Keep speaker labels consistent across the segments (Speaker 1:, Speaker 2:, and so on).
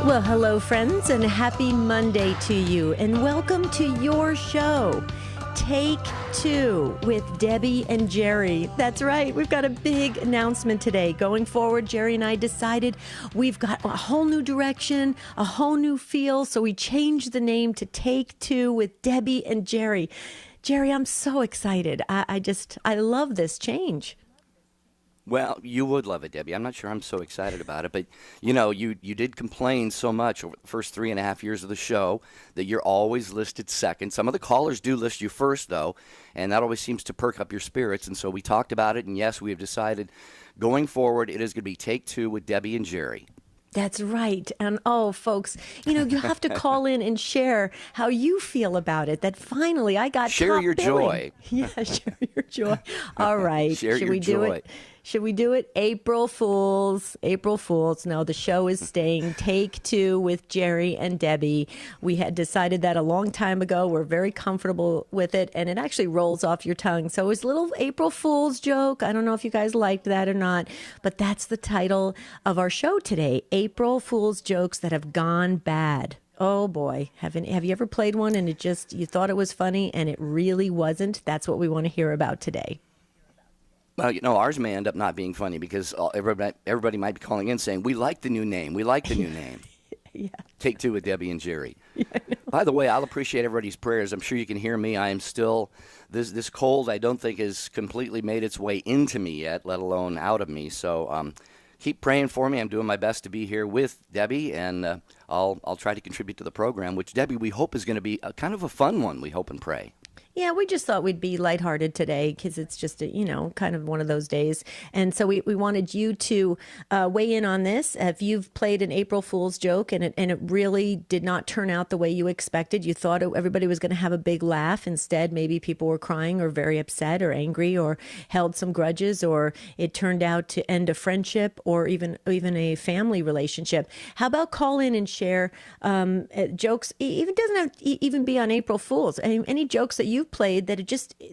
Speaker 1: Well, hello, friends, and happy Monday to you, and welcome to your show, Take Two with Debbie and Jerry. That's right. We've got a big announcement today. Going forward, Jerry and I decided we've got a whole new direction, a whole new feel, so we changed the name to Take Two with Debbie and Jerry. Jerry, I'm so excited. I love this change.
Speaker 2: Well, you would love it, Debbie. I'm not sure I'm so excited about it, but you did complain so much over the first 3.5 years of the show that you're always listed second. Some of the callers do list you first, though, and that always seems to perk up your spirits. And so we talked about it, and yes, we have decided going forward it is going to be Take Two with Debbie and Jerry.
Speaker 1: That's right. And folks, you have to call in and share how you feel about it. That finally I got
Speaker 2: share
Speaker 1: top
Speaker 2: your
Speaker 1: billing.
Speaker 2: joy.
Speaker 1: Yeah, share your joy. All right.
Speaker 2: Share
Speaker 1: Should
Speaker 2: your
Speaker 1: we do
Speaker 2: joy.
Speaker 1: it? Should we do it? April Fools. April Fools. No, the show is staying. Take Two with Jerry and Debbie. We had decided that a long time ago. We're very comfortable with it, and it actually rolls off your tongue. So it's a little April Fool's joke. I don't know if you guys liked that or not, but that's the title of our show today, April Fool's Jokes That Have Gone Bad. Oh boy, have you ever played one and you thought it was funny and it really wasn't? That's what we want to hear about today.
Speaker 2: Well, ours may end up not being funny because everybody might be calling in saying, we like the new name. We like the new name.
Speaker 1: Yeah.
Speaker 2: Take Two with Debbie and Jerry. Yeah, by the way, I'll appreciate everybody's prayers. I'm sure you can hear me. I am still, this cold I don't think has completely made its way into me yet, let alone out of me. So keep praying for me. I'm doing my best to be here with Debbie, and I'll try to contribute to the program, which, Debbie, we hope is going to be kind of a fun one, we hope and pray.
Speaker 1: Yeah, we just thought we'd be lighthearted today because it's just, kind of one of those days. And so we wanted you to weigh in on this. If you've played an April Fool's joke and it really did not turn out the way you expected, you thought everybody was going to have a big laugh. Instead, maybe people were crying or very upset or angry or held some grudges, or it turned out to end a friendship or even a family relationship. How about call in and share jokes? Even doesn't have to even be on April Fool's. Any jokes that you've played that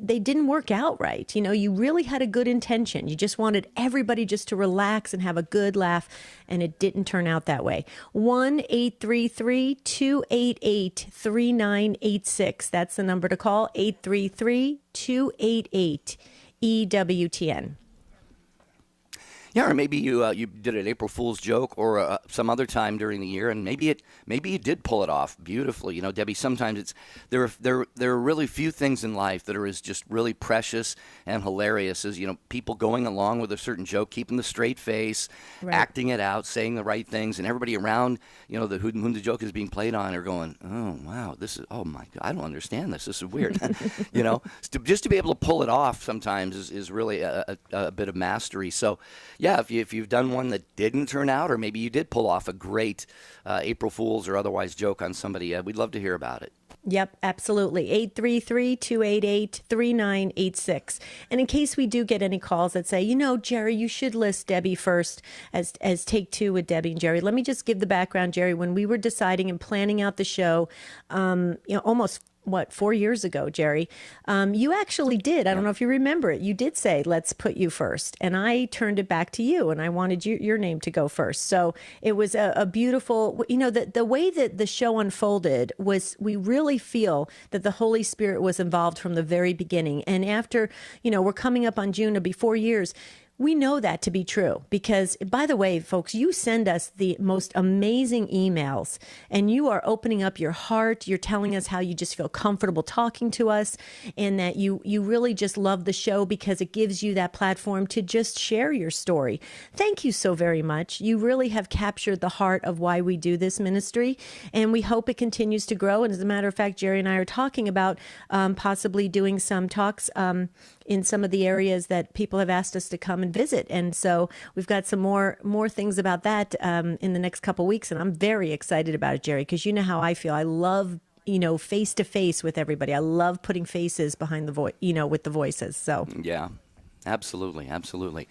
Speaker 1: they didn't work out right. You really had a good intention. You just wanted everybody just to relax and have a good laugh, and it didn't turn out that way. 1-833-288-3986. That's the number to call. 833-288-EWTN.
Speaker 2: Yeah, or maybe you did an April Fool's joke or some other time during the year, and maybe you did pull it off beautifully. Debbie, sometimes there are really few things in life that are as just really precious and hilarious as people going along with a certain joke, keeping the straight face, right, acting it out, saying the right things, and everybody around whom the joke is being played on are going, oh wow, oh my God, I don't understand this. This is weird. Just to be able to pull it off sometimes is really a bit of mastery. So. Yeah, if you've done one that didn't turn out, or maybe you did pull off a great April Fool's or otherwise joke on somebody, we'd love to hear about it.
Speaker 1: Yep, absolutely. 833-288-3986. And in case we do get any calls that say, Jerry, you should list Debbie first as Take Two with Debbie and Jerry. Let me just give the background, Jerry. When we were deciding and planning out the show, almost 4 years ago, Jerry, you actually did. I don't know if you remember it. You did say, let's put you first. And I turned it back to you, and I wanted your name to go first. So it was a beautiful, the way that the show unfolded was we really feel that the Holy Spirit was involved from the very beginning. And after, we're coming up on June, it'll be 4 years. We know that to be true because, by the way, folks, you send us the most amazing emails and you are opening up your heart. You're telling us how you just feel comfortable talking to us and that you really just love the show because it gives you that platform to just share your story. Thank you so very much. You really have captured the heart of why we do this ministry, and we hope it continues to grow. And as a matter of fact, Jerry and I are talking about possibly doing some talks in some of the areas that people have asked us to come and visit. And so we've got some more things about that in the next couple of weeks. And I'm very excited about it, Jerry, because you know how I feel. I love, face to face with everybody. I love putting faces behind the voice, with the voices. So
Speaker 2: yeah, absolutely. Absolutely.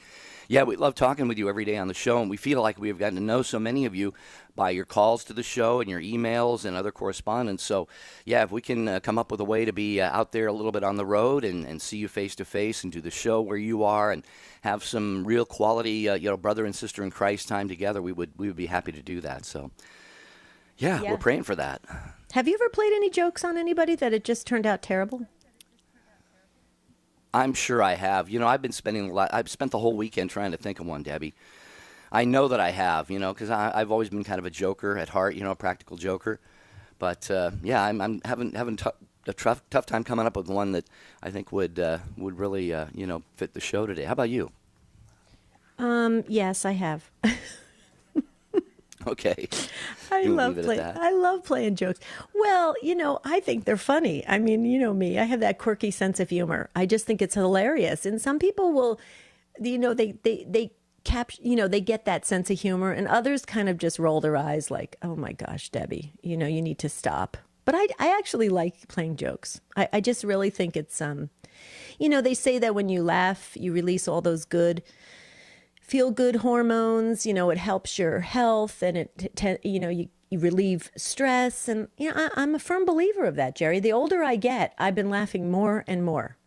Speaker 2: Yeah, we love talking with you every day on the show, and we feel like we've gotten to know so many of you by your calls to the show and your emails and other correspondence. So, yeah, if we can come up with a way to be out there a little bit on the road and see you face-to-face and do the show where you are and have some real quality, brother and sister in Christ time together, we would be happy to do that. So, Yeah, we're
Speaker 1: Yeah.
Speaker 2: praying for that.
Speaker 1: Have you ever played any jokes on anybody that it just turned out terrible?
Speaker 2: I'm sure I have. I've been spending a lot. I've spent the whole weekend trying to think of one, Debbie. I know that I have, because I've always been kind of a joker at heart, a practical joker. But yeah, I'm having a tough time coming up with one that I think would really fit the show today. How about you?
Speaker 1: Yes, I have.
Speaker 2: Okay,
Speaker 1: I
Speaker 2: we'll
Speaker 1: love
Speaker 2: leave it at
Speaker 1: play.
Speaker 2: that.
Speaker 1: I love playing jokes. Well, I think they're funny. I mean, you know me. I have that quirky sense of humor. I just think it's hilarious. And some people will, they capture, they get that sense of humor, and others kind of just roll their eyes like, "Oh my gosh, Debbie, you need to stop." But I actually like playing jokes. I just really think it's they say that when you laugh, you release all those good feel good hormones. It helps your health, and you relieve stress. And I'm a firm believer of that, Jerry. The older I get, I've been laughing more and more.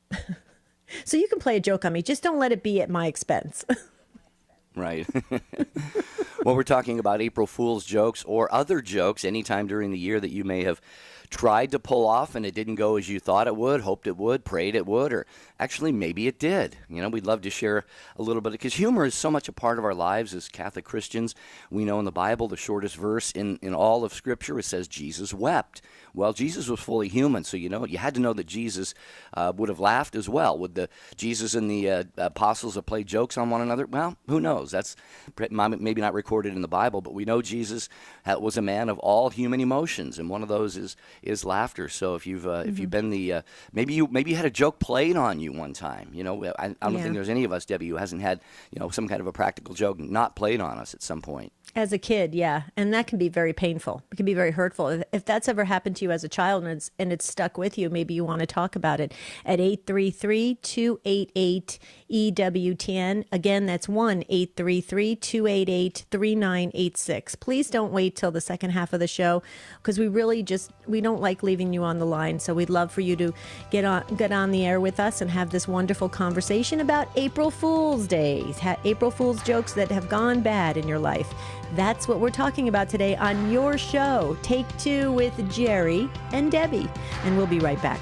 Speaker 1: So you can play a joke on me, just don't let it be at my expense.
Speaker 2: Right. Well, we're talking about April Fool's jokes or other jokes anytime during the year that you may have tried to pull off and it didn't go as you thought it would, hoped it would, prayed it would, or actually maybe it did. We'd love to share a little bit, because humor is so much a part of our lives as Catholic Christians. We know in the Bible, the shortest verse in all of Scripture, it says Jesus wept. Well, Jesus was fully human, so you had to know that Jesus would have laughed as well. Would the Jesus and the apostles have played jokes on one another? Well, who knows? That's maybe not recorded in the Bible, but we know Jesus was a man of all human emotions, and one of those is laughter. So if you've been the maybe you had a joke played on you one time. I don't think there's any of us, Debbie, who hasn't had some kind of a practical joke not played on us at some point.
Speaker 1: As a kid, yeah. And that can be very painful. It can be very hurtful. If that's ever happened to you as a child and it's stuck with you, maybe you want to talk about it at 833-288-EWTN. Again, that's 1-833-288-3986. Please don't wait till the second half of the show, because we don't like leaving you on the line. So we'd love for you to get on the air with us and have this wonderful conversation about April Fool's Day, April Fool's jokes that have gone bad in your life. That's what we're talking about today on your show, Take Two with Jerry and Debbie. And we'll be right back.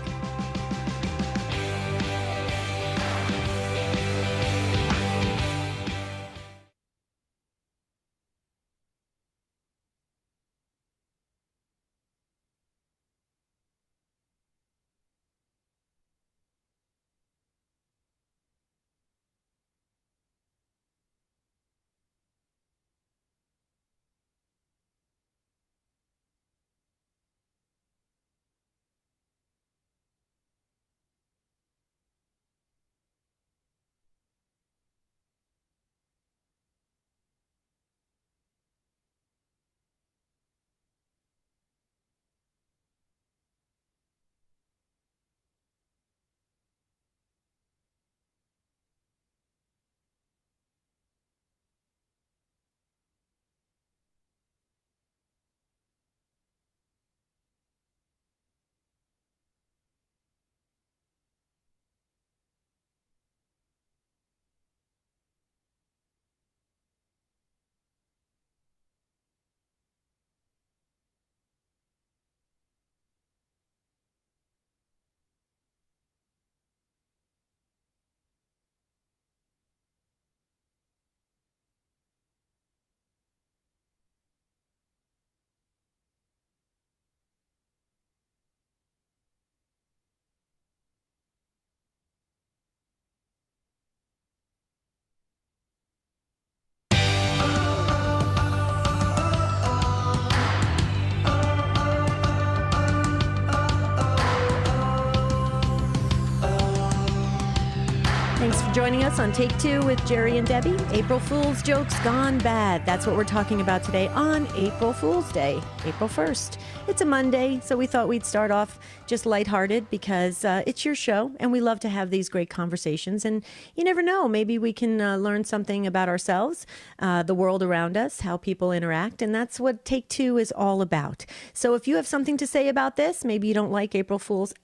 Speaker 1: Thanks for joining us on Take Two with Jerry and Debbie. April Fool's jokes gone bad. That's what we're talking about today on April Fool's Day, April 1st. It's a Monday, so we thought we'd start off just lighthearted because it's your show, and we love to have these great conversations. And you never know, maybe we can learn something about ourselves, the world around us, how people interact, and that's what Take Two is all about. So if you have something to say about this, maybe you don't like April Fool's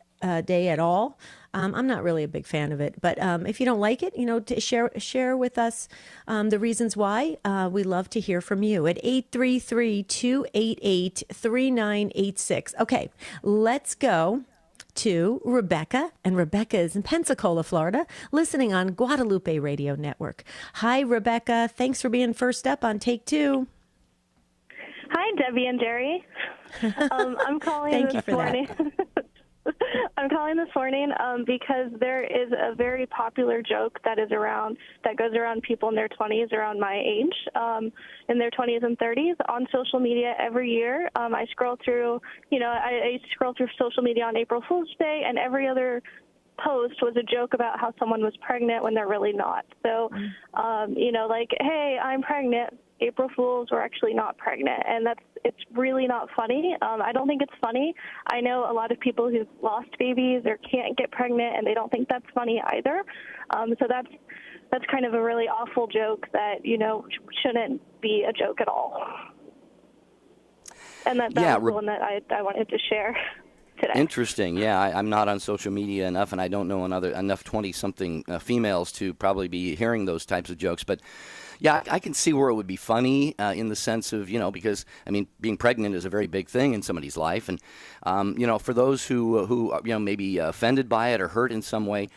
Speaker 1: Day at all. I'm not really a big fan of it, but if you don't like it, to share with us the reasons why. We love to hear from you at 833-288-3986. Okay, let's go to Rebecca, and Rebecca is in Pensacola, Florida, listening on Guadalupe Radio Network. Hi, Rebecca. Thanks for being first up on Take Two.
Speaker 3: Hi, Debbie and Jerry. I'm calling
Speaker 1: Thank you
Speaker 3: this
Speaker 1: for
Speaker 3: morning. I'm calling this morning because there is a very popular joke that goes around people in their 20s, around my age, in their 20s and 30s, on social media every year. I scroll through, I scroll through social media on April Fool's Day, and every other post was a joke about how someone was pregnant when they're really not. So, like, hey, I'm pregnant. April Fools were actually not pregnant, and it's really not funny. I don't think it's funny. I know a lot of people who've lost babies or can't get pregnant, and they don't think that's funny either. So that's kind of a really awful joke that shouldn't be a joke at all. And that was the one that I wanted to share today.
Speaker 2: Interesting. Yeah, I'm not on social media enough, and I don't know enough 20-something females to probably be hearing those types of jokes, but. Yeah, I can see where it would be funny in the sense of, because, being pregnant is a very big thing in somebody's life. And, for those who may be offended by it or hurt in some way,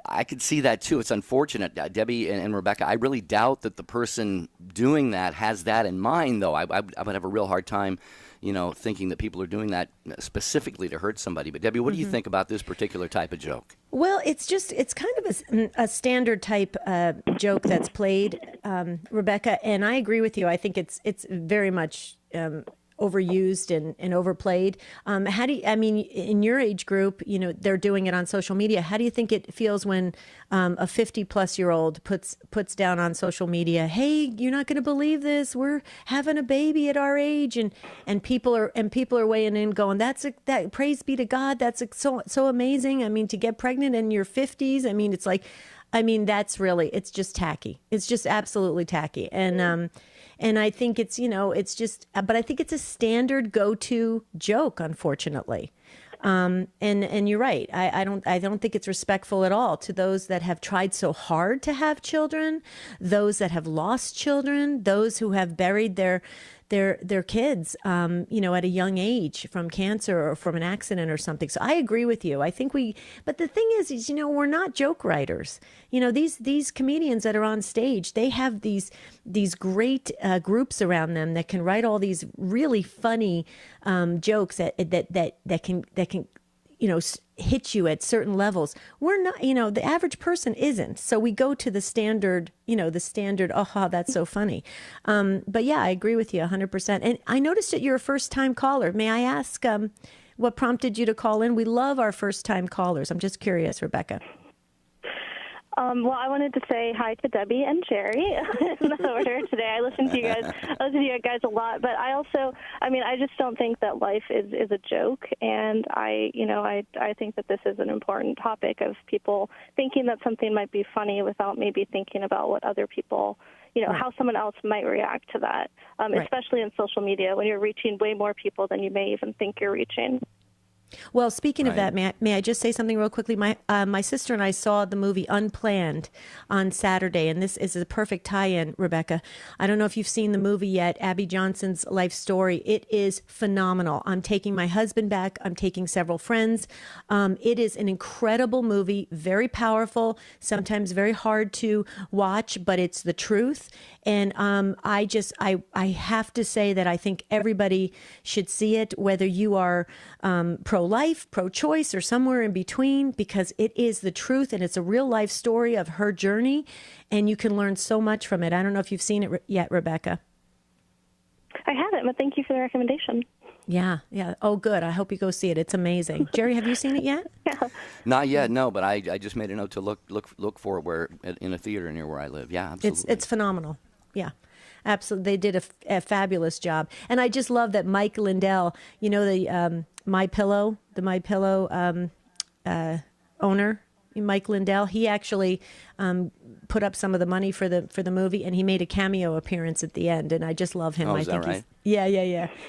Speaker 2: I could see that too. It's unfortunate. Debbie and Rebecca, I really doubt that the person doing that has that in mind, though. I would have a real hard time, thinking that people are doing that specifically to hurt somebody. But Debbie, what do you think about this particular type of joke?
Speaker 1: Well, it's kind of a standard type joke that's played, Rebecca, and I agree with you. I think it's very much overused and overplayed. How do you, in your age group, they're doing it on social media. How do you think it feels when a 50-plus-year-old puts down on social media, "Hey, you're not going to believe this. We're having a baby at our age," and people are weighing in, going, "That praise be to God. That's so amazing. To get pregnant in your 50s. It's like." It's just tacky. It's just absolutely tacky. And I think it's but I think it's a standard go-to joke, unfortunately. And you're right. I don't think it's respectful at all to those that have tried so hard to have children, those that have lost children, those who have buried their kids, at a young age from cancer or from an accident or something. So I agree with you. I think but the thing is, we're not joke writers. These comedians that are on stage, they have these great groups around them that can write all these really funny jokes that can hit you at certain levels. We're not, the average person isn't. So we go to the standard, oh, that's so funny. But yeah, I agree with you 100%. And I noticed that you're a first-time caller. May I ask what prompted you to call in? We love our first-time callers. I'm just curious, Rebecca.
Speaker 3: Well, I wanted to say hi to Debbie and Jerry in order today. I listen to you guys a lot, but I also, I just don't think that life is a joke, and I think that this is an important topic of people thinking that something might be funny without maybe thinking about what other people, right. How someone else might react to that, right. Especially in social media when you're reaching way more people than you may even think you're reaching.
Speaker 1: Well, speaking of that, may I just say something real quickly? My sister and I saw the movie Unplanned on Saturday, and this is a perfect tie-in, Rebecca. I don't know if you've seen the movie yet, Abby Johnson's life story. It is phenomenal. I'm taking my husband back. I'm taking several friends. It is an incredible movie, very powerful, sometimes very hard to watch, but it's the truth. And I have to say that I think everybody should see it, whether you are pro-life, pro-choice, or somewhere in between, because it is the truth and it's a real life story of her journey, and you can learn so much from it. I don't know if you've seen it yet, Rebecca.
Speaker 3: I haven't, but thank you for the recommendation.
Speaker 1: Yeah. Oh, good. I hope you go see it. It's amazing. Jerry, have you seen it yet?
Speaker 3: Yeah.
Speaker 2: Not yet, no. But I just made a note to look for it in a theater near where I live. Yeah, absolutely.
Speaker 1: It's phenomenal. Yeah. Absolutely. They did a fabulous job. And I just love that Mike Lindell, the My Pillow owner, Mike Lindell, he actually put up some of the money for the movie, and he made a cameo appearance at the end, and I just love him.
Speaker 2: Oh, is that right?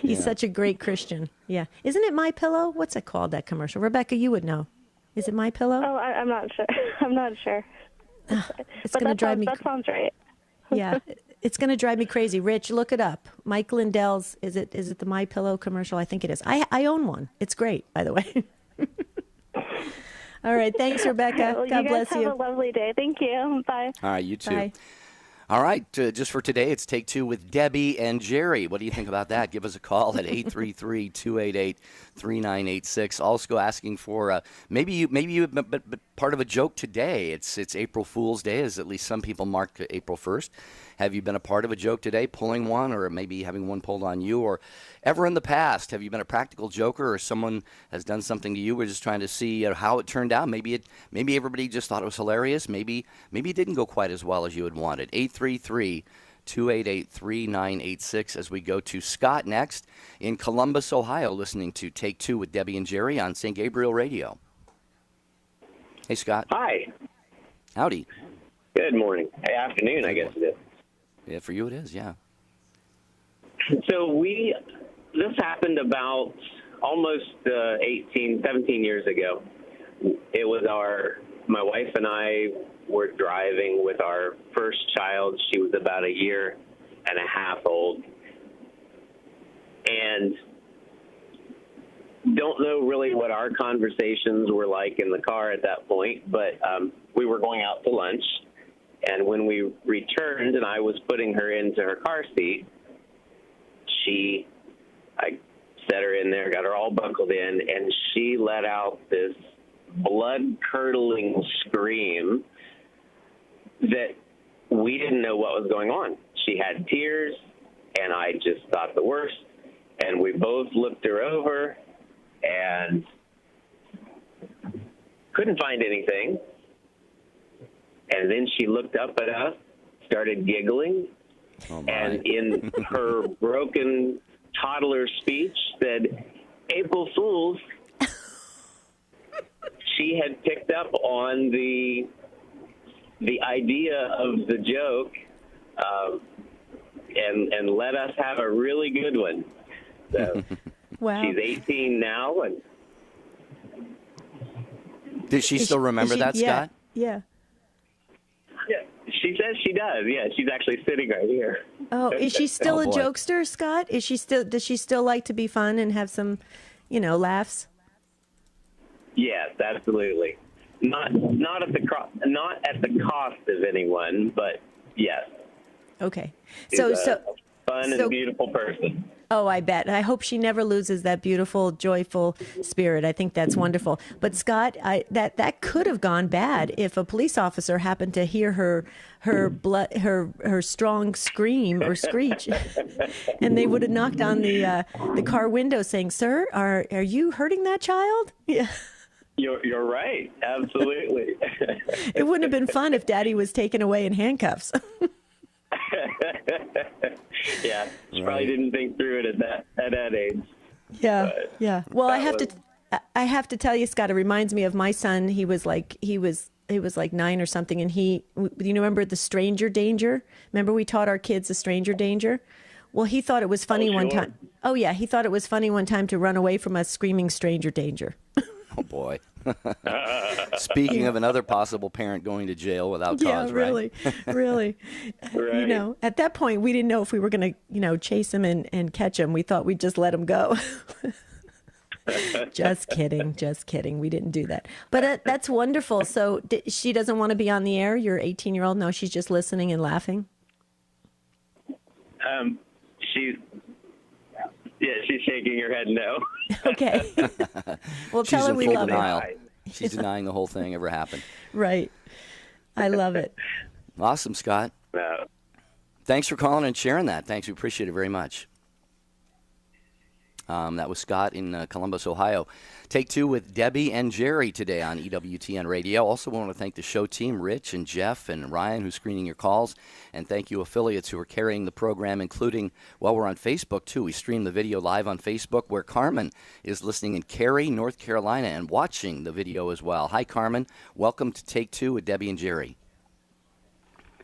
Speaker 1: He's such a great Christian. Yeah. Isn't it My Pillow? What's it called, that commercial? Rebecca, you would know. Is it My Pillow?
Speaker 3: Oh, I'm not sure. I'm not sure.
Speaker 1: It's going to drive me.
Speaker 3: That sounds right.
Speaker 1: Yeah, it's going to drive me crazy. Rich, look it up. Mike Lindell's. Is it the My Pillow commercial? I think it is. I own one. It's great, by the way. All right. Thanks, Rebecca.
Speaker 3: Well,
Speaker 1: God bless
Speaker 3: you.
Speaker 1: you.
Speaker 3: Have a lovely day. Thank you. Bye.
Speaker 2: All right, you too.
Speaker 1: Bye.
Speaker 2: All right, just for today, it's Take Two with Debbie and Jerry. What do you think about that? Give us a call at 833-288-3986. Also asking for maybe you've been part of a joke today. It's April Fool's Day, as at least some people mark April 1st. Have you been a part of a joke today, pulling one, or maybe having one pulled on you? Or ever in the past, have you been a practical joker, or someone has done something to you? We're just trying to see how it turned out. Maybe everybody just thought it was hilarious. Maybe it didn't go quite as well as you had wanted. 833-288-3986 as we go to Scott next in Columbus, Ohio, listening to Take Two with Debbie and Jerry on St. Gabriel Radio. Hey, Scott.
Speaker 4: Hi.
Speaker 2: Howdy.
Speaker 4: Good morning. Hey, afternoon, I guess it is.
Speaker 2: Yeah, for you it is, yeah.
Speaker 4: So this happened about almost 17 years ago. It was my wife and I were driving with our first child. She was about a year and a half old. And don't know really what our conversations were like in the car at that point, but we were going out to lunch. And when we returned and I was putting her into her car seat, I set her in there, got her all buckled in, and she let out this blood-curdling scream that we didn't know what was going on. She had tears, and I just thought the worst. And we both looked her over and couldn't find anything. And then she looked up at us, started giggling, and in her broken toddler speech said, "April Fools." She had picked up on the idea of the joke and let us have a really good one. So
Speaker 1: Wow.
Speaker 4: she's 18 now. And
Speaker 2: Did she still remember that, Scott?
Speaker 1: Yeah.
Speaker 4: yeah, she says she does. Yeah, she's actually sitting right here.
Speaker 1: Oh, is she still
Speaker 2: Oh,
Speaker 1: a
Speaker 2: boy.
Speaker 1: jokester, Scott? Does she still like to be fun and have some, laughs?
Speaker 4: Yes, absolutely. Not at the cost of anyone, but yes.
Speaker 1: Okay.
Speaker 4: She's a fun and beautiful person.
Speaker 1: Oh, I bet. I hope she never loses that beautiful, joyful spirit. I think that's wonderful. But Scott, that could have gone bad if a police officer happened to hear her strong scream or screech, and they would have knocked on the car window saying, "Sir, are you hurting that child?" Yeah.
Speaker 4: You're right. Absolutely.
Speaker 1: It wouldn't have been fun if Daddy was taken away in handcuffs.
Speaker 4: Yeah, she probably didn't think through it at that age.
Speaker 1: Yeah,
Speaker 4: But
Speaker 1: yeah. Well, I have to tell you, Scott. It reminds me of my son. He was like 9 or something, and you remember the stranger danger? Remember we taught our kids the stranger danger? Well, he thought it was funny one
Speaker 4: sure.
Speaker 1: time. Oh yeah, he thought it was funny one time to run away from us screaming stranger danger.
Speaker 2: Oh, boy. Speaking of another possible parent going to jail without cause,
Speaker 1: really, really.
Speaker 4: Right.
Speaker 1: At that point, we didn't know if we were going to, chase him and catch him. We thought we'd just let him go. Just kidding. We didn't do that. But that's wonderful. So she doesn't want to be on the air? Your 18-year-old? No, she's just listening and laughing?
Speaker 4: She's shaking her head no.
Speaker 1: Okay. Well,
Speaker 2: She's
Speaker 1: tell her
Speaker 2: in
Speaker 1: we
Speaker 2: full
Speaker 1: love
Speaker 2: denial.
Speaker 1: her.
Speaker 2: She's denying the whole thing ever happened.
Speaker 1: Right. I love it.
Speaker 2: Awesome, Scott.
Speaker 4: No.
Speaker 2: Thanks for calling and sharing that. Thanks. We appreciate it very much. That was Scott in Columbus, Ohio. Take Two with Debbie and Jerry today on EWTN Radio. Also want to thank the show team, Rich and Jeff and Ryan, who's screening your calls. And thank you, affiliates who are carrying the program, including, we're on Facebook, too. We stream the video live on Facebook, where Carmen is listening in Cary, North Carolina, and watching the video as well. Hi, Carmen. Welcome to Take Two with Debbie and Jerry.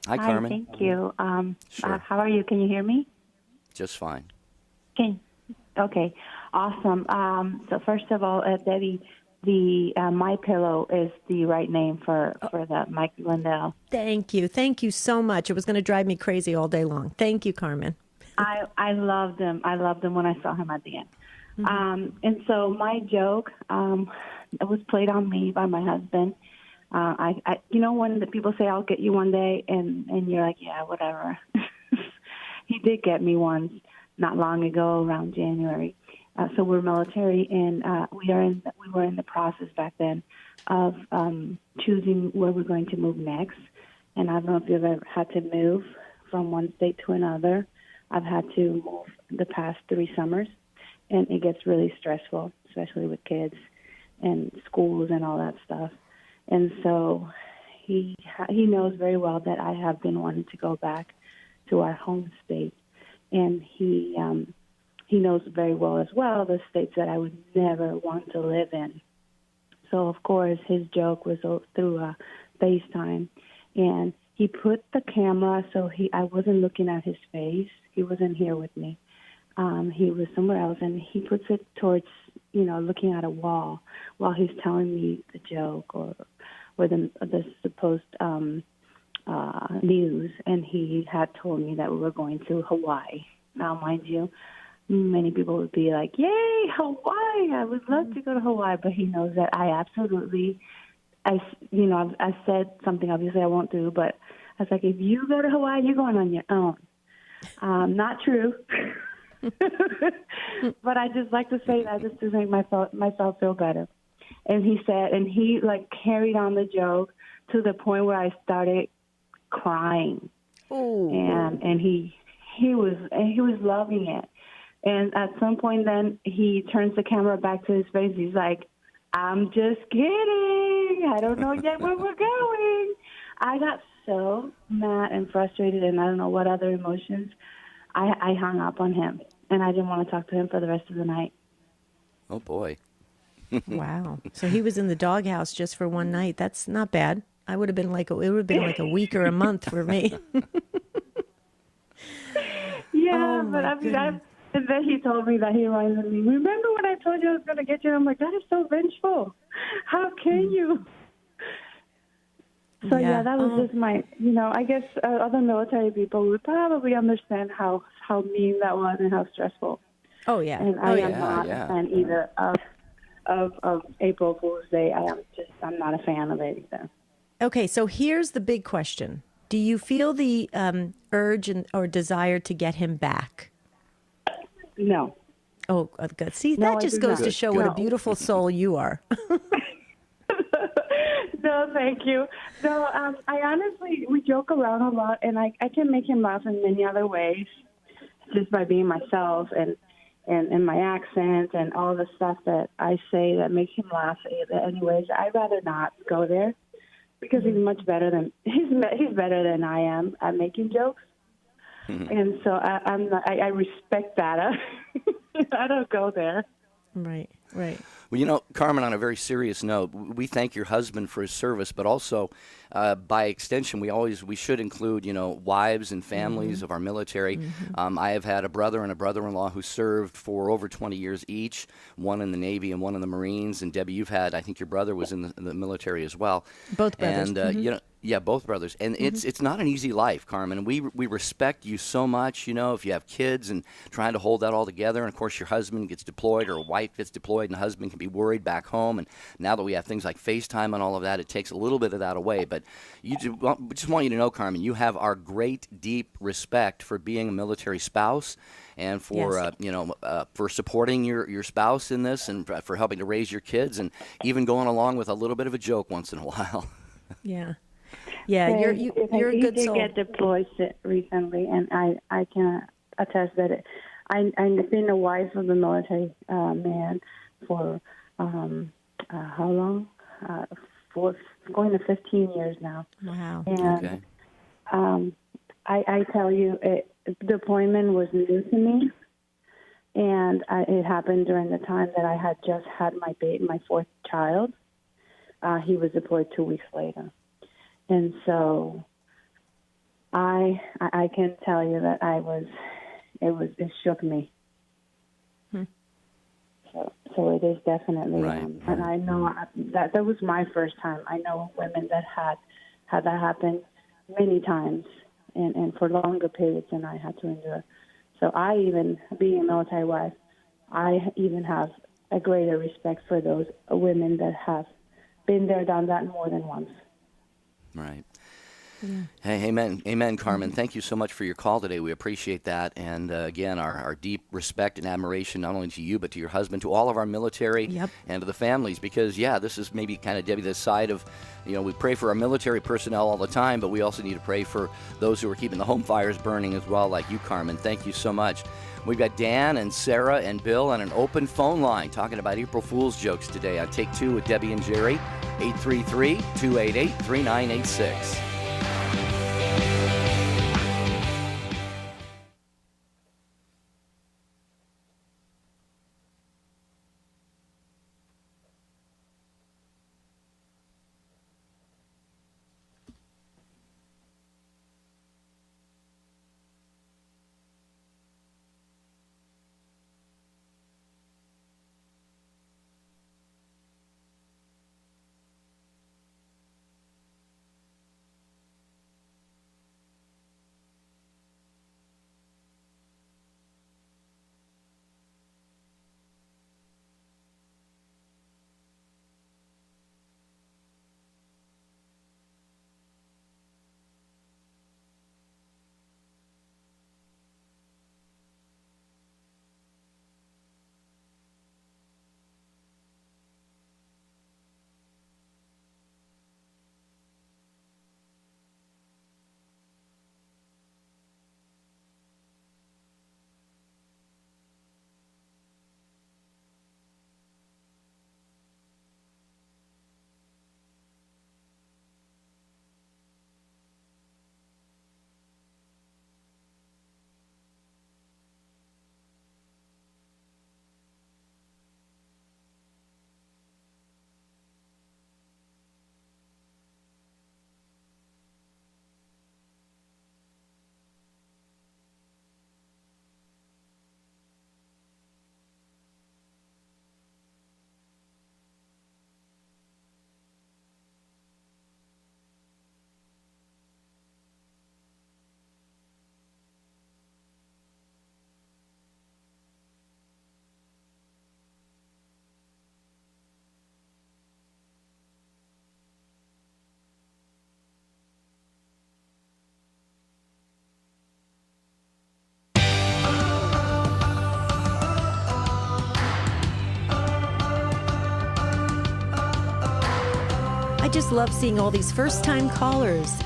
Speaker 2: Hi, Carmen.
Speaker 5: Thank you.
Speaker 2: Sure.
Speaker 5: How are you? Can you hear me?
Speaker 2: Just fine.
Speaker 5: Okay, awesome. So first of all, Debbie, the My Pillow is the right name for the Mike Lindell.
Speaker 1: Thank you. Thank you so much. It was going to drive me crazy all day long. Thank you, Carmen.
Speaker 5: I loved him. I loved him when I saw him at the end. And so my joke, it was played on me by my husband. I when the people say, I'll get you one day, and you're like, yeah, whatever. He did get me once not long ago around January. So we're military, and we were in the process back then of choosing where we're going to move next. And I don't know if you've ever had to move from one state to another. I've had to move the past 3 summers, and it gets really stressful, especially with kids and schools and all that stuff. And so he knows very well that I have been wanting to go back to our home state, and he knows very well as well the states that I would never want to live in. So of course his joke was through FaceTime, and he put the camera so I wasn't looking at his face. He wasn't here with me. He was somewhere else, and he puts it towards, looking at a wall while he's telling me the joke or the supposed news. And he had told me that we were going to Hawaii. Now, mind you, many people would be like, yay, Hawaii, I would love to go to Hawaii. But he knows that I said something obviously I won't do, but I was like, if you go to Hawaii, you're going on your own. Not true. But I just like to say that just to make myself feel better. And he said, and he carried on the joke to the point where I started crying.
Speaker 1: Ooh.
Speaker 5: And he was loving it. And at some point then he turns the camera back to his face. He's like, I'm just kidding. I don't know yet where we're going. I got so mad and frustrated, and I don't know what other emotions. I hung up on him, and I didn't want to talk to him for the rest of the night.
Speaker 2: Oh, boy.
Speaker 1: Wow. So he was in the doghouse just for one night. That's not bad. It would have been like a week or a month for me.
Speaker 5: Yeah,
Speaker 1: Oh,
Speaker 5: but
Speaker 1: goodness.
Speaker 5: and then he told me that he reminded me, remember when I told you I was going to get you? I'm like, that is so vengeful. How can you? So, yeah, that was just my, I guess other military people would probably understand how mean that was and how stressful.
Speaker 1: Oh, yeah.
Speaker 5: And I am not a fan either of April Fool's Day. I'm not a fan of it either.
Speaker 1: Okay, so here's the big question. Do you feel the urge or desire to get him back?
Speaker 5: No.
Speaker 1: Oh, good. See,
Speaker 5: No,
Speaker 1: that just goes to show what a beautiful soul you are.
Speaker 5: No, thank you. No, I honestly, we joke around a lot, and I can make him laugh in many other ways, just by being myself and my accent and all the stuff that I say that makes him laugh. Anyways, I'd rather not go there because he's much better than he's better than I am at making jokes, and so I respect that. I don't go there.
Speaker 1: Right.
Speaker 2: Well, Carmen, on a very serious note, we thank your husband for his service, but also, by extension, we should include, wives and families of our military. I have had a brother and a brother-in-law who served for over 20 years each, one in the Navy and one in the Marines. And Debbie, I think your brother was in the military as well.
Speaker 1: Both brothers.
Speaker 2: And, yeah, both brothers. And it's not an easy life, Carmen. We respect you so much, if you have kids and trying to hold that all together. And, of course, your husband gets deployed or a wife gets deployed and the husband can be worried back home. And now that we have things like FaceTime and all of that, it takes a little bit of that away. But we just want you to know, Carmen, you have our great, deep respect for being a military spouse and for, for supporting your spouse in this and for helping to raise your kids and even going along with a little bit of a joke once in a while.
Speaker 1: Yeah. Yeah, you're a good soul.
Speaker 5: He did get deployed recently, and I can attest that I've been a wife of the military man for how long? For going to 15 years now.
Speaker 1: Wow.
Speaker 5: And I tell you, deployment was new to me, and it happened during the time that I had just had my 4th child. He was deployed 2 weeks later. And so I can tell you that it shook me. So it is definitely,
Speaker 2: Right.
Speaker 5: and I know that was my first time. I know women that had that happen many times and for longer periods than I had to endure. So I even, being a military wife, I even have a greater respect for those women that have been there, done that more than once.
Speaker 2: Right.
Speaker 1: Yeah.
Speaker 2: Hey, amen, Carmen. Thank you so much for your call today. We appreciate that. And again, our deep respect and admiration, not only to you, but to your husband, to all of our military
Speaker 1: Yep.
Speaker 2: and to the families. Because, yeah, this is maybe kind of, Debbie, the side of, we pray for our military personnel all the time, but we also need to pray for those who are keeping the home fires burning as well, like you, Carmen. Thank you so much. We've got Dan and Sarah and Bill on an open phone line talking about April Fool's jokes today on Take Two with Debbie and Jerry, 833-288-3986.
Speaker 1: I just love seeing all these first-time callers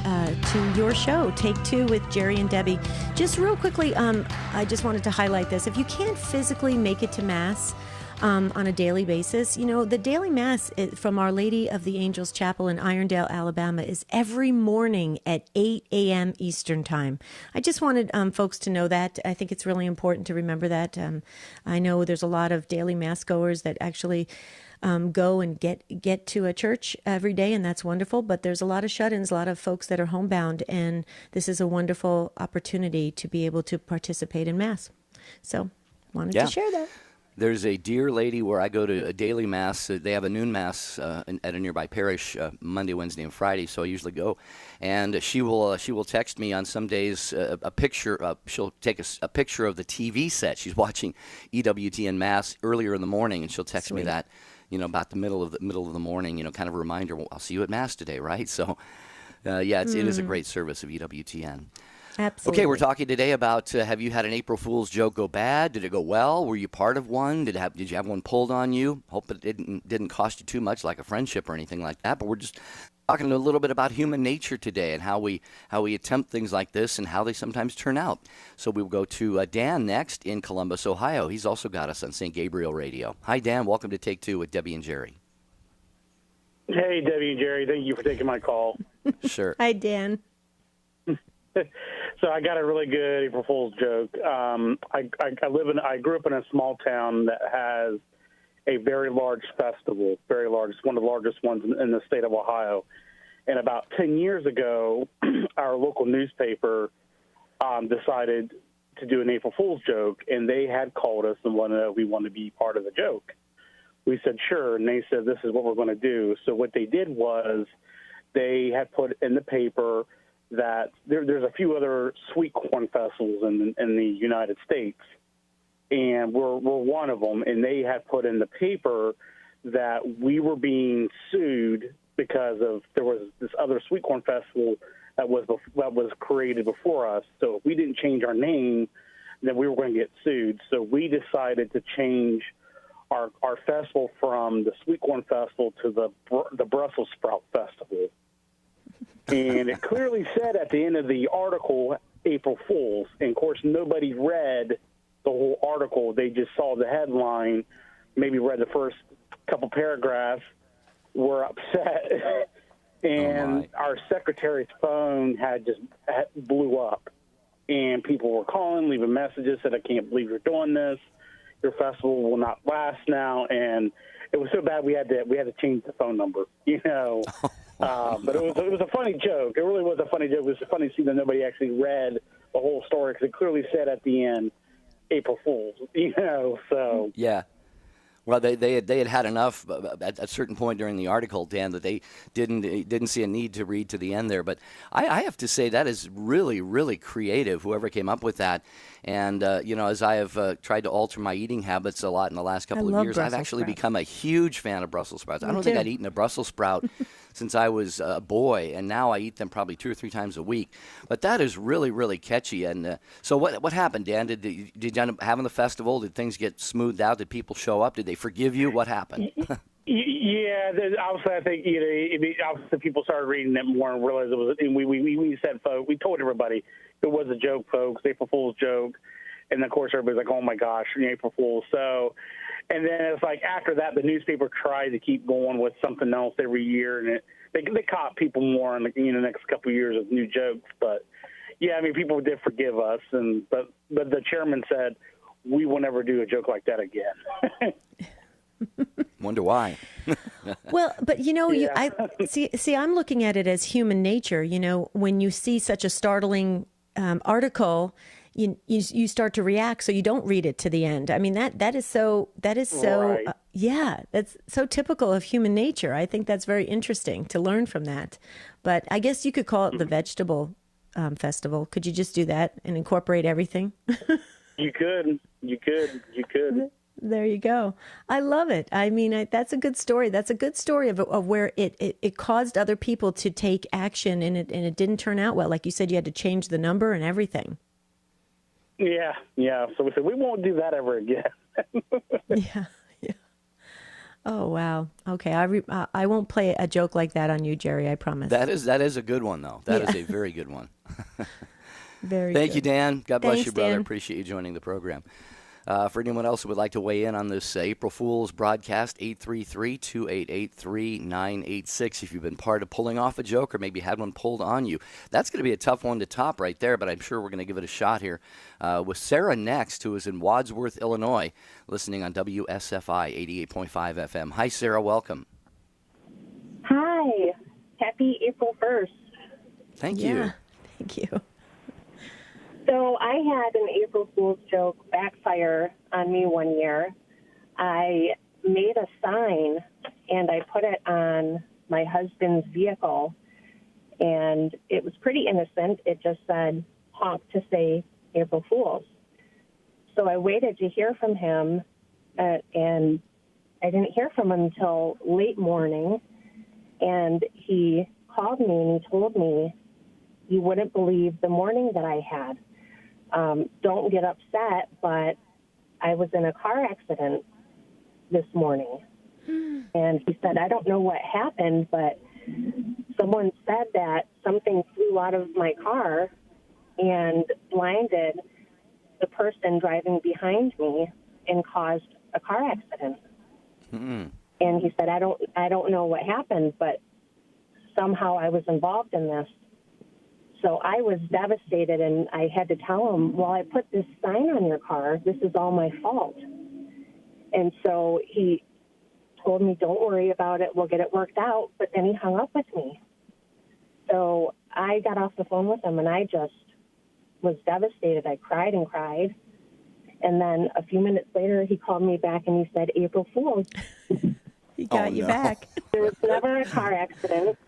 Speaker 1: to your show, Take Two with Jerry and Debbie. Just real quickly, I just wanted to highlight this. If you can't physically make it to Mass on a daily basis, the daily Mass from Our Lady of the Angels Chapel in Irondale, Alabama, is every morning at 8 a.m. Eastern Time. I just wanted folks to know that. I think it's really important to remember that. I know there's a lot of daily Mass goers that actually go and get to a church every day, and that's wonderful. But there's a lot of shut-ins, a lot of folks that are homebound, and this is a wonderful opportunity to be able to participate in Mass. So, wanted to share that.
Speaker 2: There's a dear lady where I go to a daily Mass. They have a noon Mass at a nearby parish Monday, Wednesday, and Friday, so I usually go. And she will text me on some days a picture. She'll take a picture of the TV set. She's watching EWTN Mass earlier in the morning, and she'll text me that, about the middle of the morning, kind of a reminder. Well, I'll see you at Mass today, right? So, it is a great service of EWTN.
Speaker 1: Absolutely.
Speaker 2: Okay, we're talking today about have you had an April Fool's joke go bad? Did it go well? Were you part of one? Did you have one pulled on you? Hope it didn't cost you too much, like a friendship or anything like that. But we're just talking a little bit about human nature today and how we attempt things like this and how they sometimes turn out. So we will go to Dan next in Columbus, Ohio. He's also got us on St. Gabriel Radio. Hi, Dan. Welcome to Take Two with Debbie and Jerry.
Speaker 6: Hey, Debbie and Jerry. Thank you for taking my call.
Speaker 2: Sure.
Speaker 1: Hi, Dan.
Speaker 6: So I got a really good April Fool's joke. I grew up in a small town that has a very large festival, very large. It's one of the largest ones in the state of Ohio. And about 10 years ago, our local newspaper decided to do an April Fool's joke, and they had called us and wanted to know if we wanted to be part of the joke. We said, sure. And they said, this is what we're going to do. So what they did was they had put in the paper that there's a few other sweet corn festivals in the United States, and we're one of them. And they had put in the paper that we were being sued because of there was this other sweet corn festival that was created before us. So if we didn't change our name, then we were going to get sued. So we decided to change our festival from the Sweet Corn Festival to the Brussels Sprout Festival. And it clearly said at the end of the article, April Fools. And, of course, nobody read the whole article. They just saw the headline, maybe read the first couple paragraphs, were upset. And our secretary's phone had blew up. And people were calling, leaving messages, said, I can't believe you're doing this. Your festival will not last now. And it was so bad we had to change the phone number, you know. But it was a funny joke. It really was a funny joke. It was funny to see that nobody actually read the whole story because it clearly said at the end, April Fools, you know. So
Speaker 2: yeah. Well, they had enough at a certain point during the article, Dan, that they didn't see a need to read to the end there. But I have to say that is really, really creative, whoever came up with that. And, as I have tried to alter my eating habits a lot in the last couple of years, I've actually become a huge fan of Brussels sprouts. I don't think I'd eaten a Brussels sprout since I was a boy, and now I eat them probably 2 or 3 times a week. But that is really, really catchy. And so what happened, Dan? Did you end up having the festival? Did things get smoothed out? Did people show up? Did they forgive you? What happened?
Speaker 6: Yeah, obviously I think obviously people started reading it more and realized it was. And we said, folks, we told everybody it was a joke, folks, April Fool's joke, and of course everybody's like, oh my gosh, April Fool's. So, and then it's like after that, the newspaper tried to keep going with something else every year, and they caught people more in the next couple of years with new jokes. But yeah, I mean, people did forgive us, but the chairman said we will never do a joke like that again.
Speaker 2: Wonder why.
Speaker 1: Well, but I see. I'm looking at it as human nature. When you see such a startling article, you start to react, so you don't read it to the end. I mean that is so
Speaker 6: Right.
Speaker 1: That's so typical of human nature. I think that's very interesting to learn from that. But I guess you could call it the vegetable festival. Could you just do that and incorporate everything?
Speaker 6: You could.
Speaker 1: There you go. I love it. I mean, that's a good story. That's a good story of where it caused other people to take action, and it didn't turn out well. Like you said, you had to change the number and everything.
Speaker 6: Yeah. So we said we won't do that ever again.
Speaker 1: Yeah. Oh wow. Okay, I won't play a joke like that on you, Jerry. I promise.
Speaker 2: That is a good one, though. That is a very good one.
Speaker 1: Very.
Speaker 2: Thank you, Dan. God bless
Speaker 1: Thanks,
Speaker 2: you, brother.
Speaker 1: Dan.
Speaker 2: Appreciate you joining the program. For anyone else who would like to weigh in on this April Fool's broadcast, 833-288-3986. If you've been part of pulling off a joke or maybe had one pulled on you, that's going to be a tough one to top right there, but I'm sure we're going to give it a shot here with Sarah next, who is in Wadsworth, Illinois, listening on WSFI 88.5 FM. Hi, Sarah. Welcome.
Speaker 7: Hi. Happy April 1st.
Speaker 2: Thank you.
Speaker 1: Thank you.
Speaker 7: So I had an April Fool's joke backfire on me one year. I made a sign, and I put it on my husband's vehicle, and it was pretty innocent. It just said, honk to say April Fool's. So I waited to hear from him, and I didn't hear from him until late morning, and he called me and he told me, you wouldn't believe the morning that I had. Don't get upset, but I was in a car accident this morning. And he said, I don't know what happened, but someone said that something flew out of my car and blinded the person driving behind me and caused a car accident.
Speaker 2: Mm-hmm.
Speaker 7: And he said, I don't know what happened, but somehow I was involved in this. So I was devastated, and I had to tell him, well, I put this sign on your car. This is all my fault. And so he told me, don't worry about it. We'll get it worked out. But then he hung up with me. So I got off the phone with him, and I just was devastated. I cried and cried. And then a few minutes later, he called me back and he said, April Fool's.
Speaker 1: He got you
Speaker 2: no.
Speaker 1: back.
Speaker 7: There was never a car accident.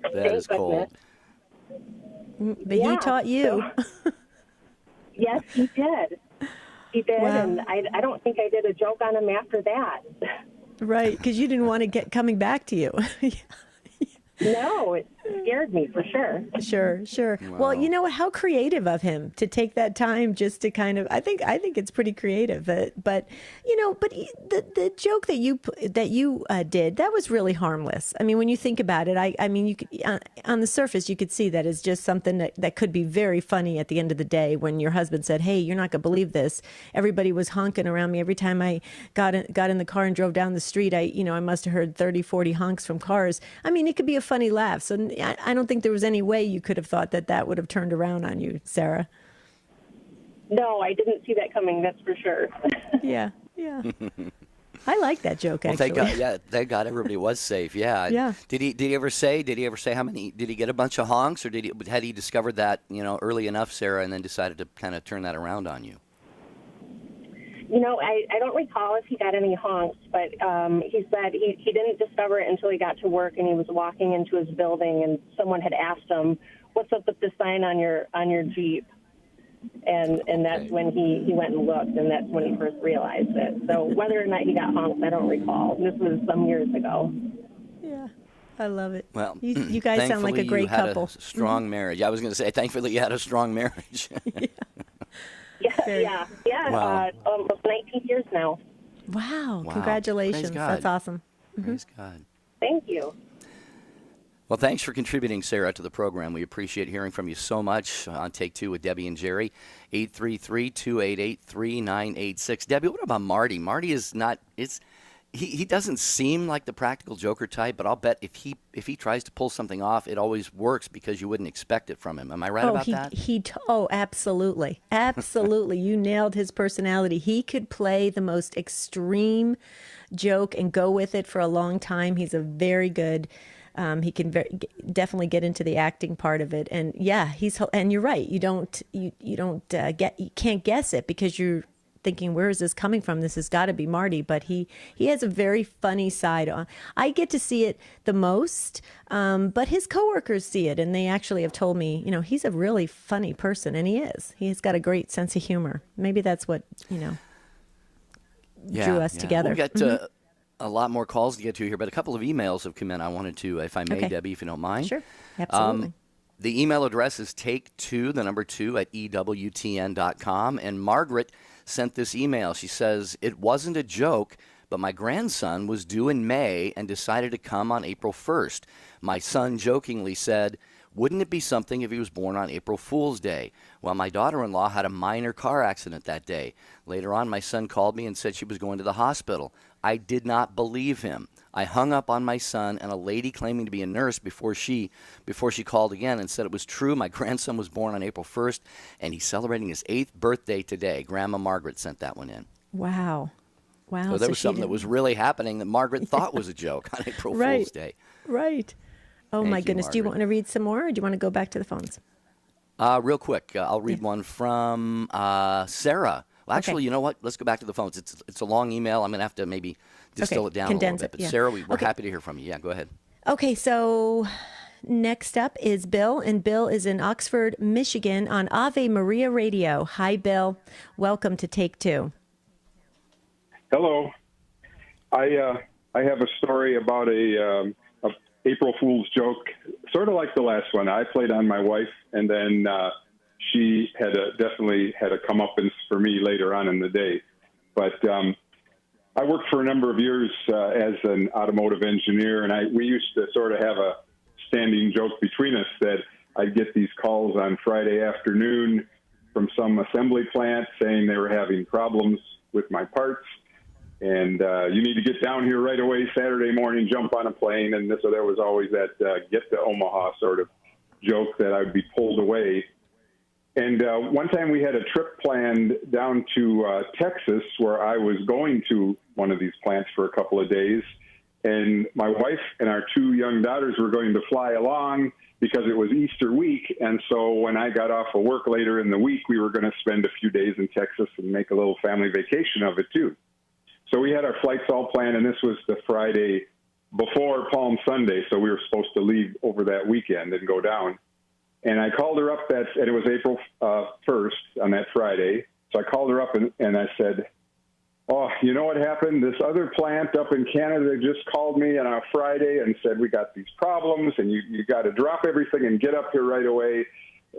Speaker 2: That is cold.
Speaker 1: But he taught you.
Speaker 7: So, yes, he did. He did,
Speaker 1: Wow.
Speaker 7: and I don't think I did a joke on him after that.
Speaker 1: Right, because you didn't want to get coming back to you.
Speaker 7: No, it scared me for sure.
Speaker 1: Sure.
Speaker 2: Wow.
Speaker 1: Well, you know what? How creative of him to take that time just to kind of. I think it's pretty creative. But the joke that you did, that was really harmless. I mean, when you think about it, I mean, you could on the surface you could see that is just something that could be very funny at the end of the day. When your husband said, "Hey, you're not gonna believe this. Everybody was honking around me every time I got in the car and drove down the street. I must have heard 30, 40 honks from cars. I mean, it could be a funny laugh. So I don't think there was any way you could have thought that would have turned around on you, Sarah.
Speaker 7: No, I didn't see that coming, that's for sure.
Speaker 1: Yeah. I like that joke,
Speaker 2: Well,
Speaker 1: actually.
Speaker 2: thank God everybody was safe. Yeah.
Speaker 1: Yeah.
Speaker 2: Did he ever say how many? Did he get a bunch of honks, or had he discovered that early enough, Sarah, and then decided to kind of turn that around on you?
Speaker 7: I don't recall if he got any honks, but he said he didn't discover it until he got to work and he was walking into his building and someone had asked him, "What's up with the sign on your Jeep?" And that's when he went and looked, and that's when he first realized it. So whether or not he got honks, I don't recall. This was some years ago.
Speaker 1: Yeah. I love it.
Speaker 2: Well,
Speaker 1: you guys sound like a great couple.
Speaker 2: You had a strong marriage. I was going to say, thankfully, you had a strong marriage.
Speaker 7: Yeah.
Speaker 2: Wow.
Speaker 7: Almost 19 years now.
Speaker 1: Wow.
Speaker 2: Wow.
Speaker 1: Congratulations.
Speaker 2: Praise God.
Speaker 1: That's awesome.
Speaker 2: Praise God.
Speaker 7: Thank you.
Speaker 2: Well, thanks for contributing, Sarah, to the program. We appreciate hearing from you so much on Take Two with Debbie and Jerry. 833-288-3986. Debbie, what about Marty? Marty is not. He doesn't seem like the practical joker type, but I'll bet if he tries to pull something off, it always works because you wouldn't expect it from him. Am I right about that?
Speaker 1: Absolutely. Absolutely. You nailed his personality. He could play the most extreme joke and go with it for a long time. He's a very good. He can definitely get into the acting part of it, and yeah, and you're right. You can't guess it because you're thinking, where is this coming from? This has got to be Marty, but he has a very funny side. I get to see it the most, but his coworkers see it, and they actually have told me, he's a really funny person, and he is. He's got a great sense of humor. Maybe that's what drew us together.
Speaker 2: We'll get a lot more calls to get to here, but a couple of emails have come in. I wanted to, if I may,
Speaker 1: Okay.
Speaker 2: Debbie, if you don't mind.
Speaker 1: Sure, absolutely.
Speaker 2: The email address is take2, the number 2, at EWTN.com, and Margaret sent this email. She says, "It wasn't a joke, but my grandson was due in May and decided to come on April 1st. My son jokingly said, 'Wouldn't it be something if he was born on April Fool's Day?' Well, my daughter-in-law had a minor car accident that day. Later on, my son called me and said she was going to the hospital. I did not believe him. I hung up on my son, and a lady claiming to be a nurse before she called again and said it was true. My grandson was born on April 1st, and he's celebrating his 8th birthday today." Grandma Margaret sent that one in.
Speaker 1: Wow.
Speaker 2: So there was something that was really happening that Margaret thought was a joke on April Fool's Day.
Speaker 1: Right. Oh,
Speaker 2: Thank
Speaker 1: my
Speaker 2: you,
Speaker 1: goodness. Do you
Speaker 2: Margaret.
Speaker 1: want to read some more, or do you want to go back to the phones?
Speaker 2: Real quick, I'll read one from Sarah. Well, actually,
Speaker 1: Okay.
Speaker 2: you know what? Let's go back to the phones. It's a long email. I'm going to have to maybe distill it down
Speaker 1: Condense
Speaker 2: a little bit.
Speaker 1: it,
Speaker 2: But
Speaker 1: yeah.
Speaker 2: Sarah, we're happy to hear from you. Yeah, go ahead.
Speaker 1: Okay, so next up is Bill, and Bill is in Oxford, Michigan on Ave Maria Radio. Hi, Bill. Welcome to Take Two.
Speaker 8: Hello. I have a story about a April Fool's joke, sort of like the last one. I played on my wife, and then she definitely had a comeuppance for me later on in the day. But I worked for a number of years as an automotive engineer, and we used to sort of have a standing joke between us that I'd get these calls on Friday afternoon from some assembly plant saying they were having problems with my parts. And you need to get down here right away Saturday morning, jump on a plane. And so there was always that get to Omaha sort of joke that I would be pulled away. And one time we had a trip planned down to Texas where I was going to one of these plants for a couple of days. And my wife and our 2 young daughters were going to fly along. because it was Easter week. And so when I got off of work later in the week, we were going to spend a few days in Texas and make a little family vacation of it too. So we had our flights all planned, and this was the Friday before Palm Sunday. So we were supposed to leave over that weekend and go down. And I called her up and it was April 1st on that Friday. So I called her up and I said, oh, you know what happened? This other plant up in Canada just called me on a Friday and said, we got these problems and you got to drop everything and get up here right away.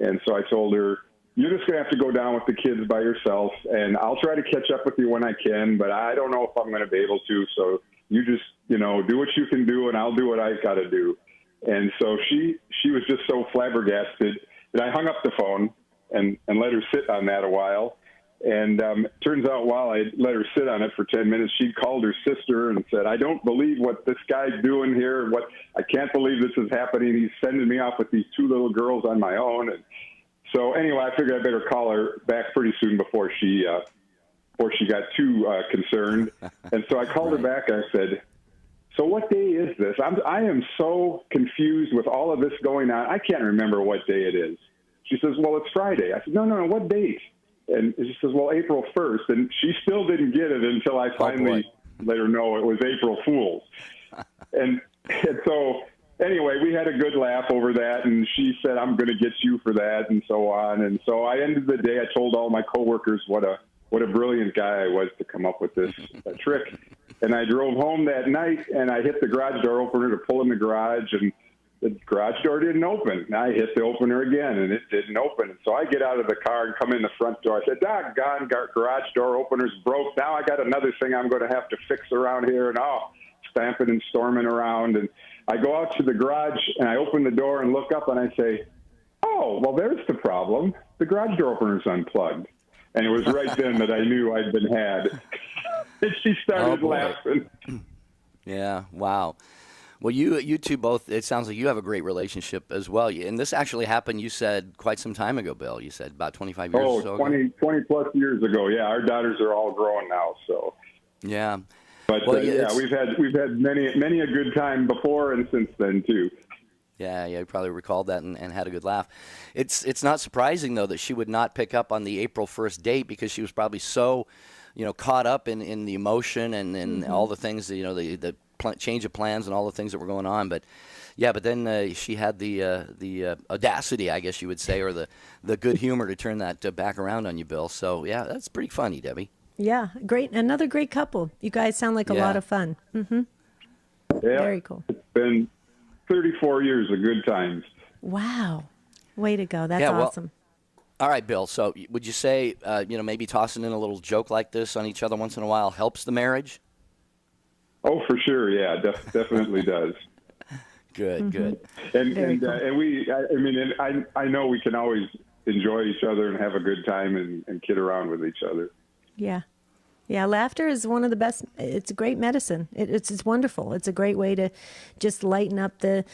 Speaker 8: And so I told her, you're just going to have to go down with the kids by yourself, and I'll try to catch up with you when I can, but I don't know if I'm going to be able to. So you just, do what you can do, and I'll do what I've got to do. And so she was just so flabbergasted that I hung up the phone and let her sit on that a while. And turns out while I let her sit on it for 10 minutes, she called her sister and said, I don't believe what this guy's doing here. I can't believe this is happening. He's sending me off with these two little girls on my own. And so anyway, I figured I better call her back pretty soon before she got too concerned. And so I called her back and I said, so what day is this? I am so confused with all of this going on. I can't remember what day it is. She says, well, it's Friday. I said, no, what date? And she says, well, April 1st. And she still didn't get it until I finally let her know it was April Fool's. And so anyway, we had a good laugh over that. And she said, I'm going to get you for that, and so on. And so I ended the day. I told all my coworkers what a brilliant guy I was to come up with this trick. And I drove home that night, and I hit the garage door opener to pull in the garage, and the garage door didn't open. And I hit the opener again, and it didn't open. So I get out of the car and come in the front door. I said, doggone, garage door opener's broke. Now I got another thing I'm going to have to fix around here. And stamping and storming around. And I go out to the garage, and I open the door and look up, and I say, oh, well, there's the problem. The garage door opener's unplugged. And it was right then that I knew I'd been had. And she started laughing.
Speaker 2: Yeah, wow. Well, you two both, it sounds like you have a great relationship as well. And this actually happened, you said, quite some time ago, Bill. You said about 25 years or so
Speaker 8: 20 plus years ago. Yeah, our daughters are all grown now, so.
Speaker 2: Yeah.
Speaker 8: But, we've had many a good time before and since then, too.
Speaker 2: Yeah, you probably recalled that and had a good laugh. It's not surprising, though, that she would not pick up on the April 1st date because she was probably so, caught up in the emotion and all the things, the change of plans and all the things that were going on. But then she had the audacity, I guess you would say, or the good humor to turn that back around on you, Bill. So, yeah, that's pretty funny, Debbie.
Speaker 1: Yeah, great. Another great couple. You guys sound like a lot of fun. Mm-hmm.
Speaker 8: Yeah,
Speaker 1: very cool.
Speaker 8: It's been 34 years of good times.
Speaker 1: Wow. Way to go. That's awesome.
Speaker 2: All right, Bill. So would you say, maybe tossing in a little joke like this on each other once in a while helps the marriage?
Speaker 8: Oh, for sure. Yeah, definitely does.
Speaker 2: Good, good.
Speaker 8: And I know we can always enjoy each other and have a good time and kid around with each other.
Speaker 1: Yeah. Yeah, laughter is one of the best. It's a great medicine. It's wonderful. It's a great way to just lighten up the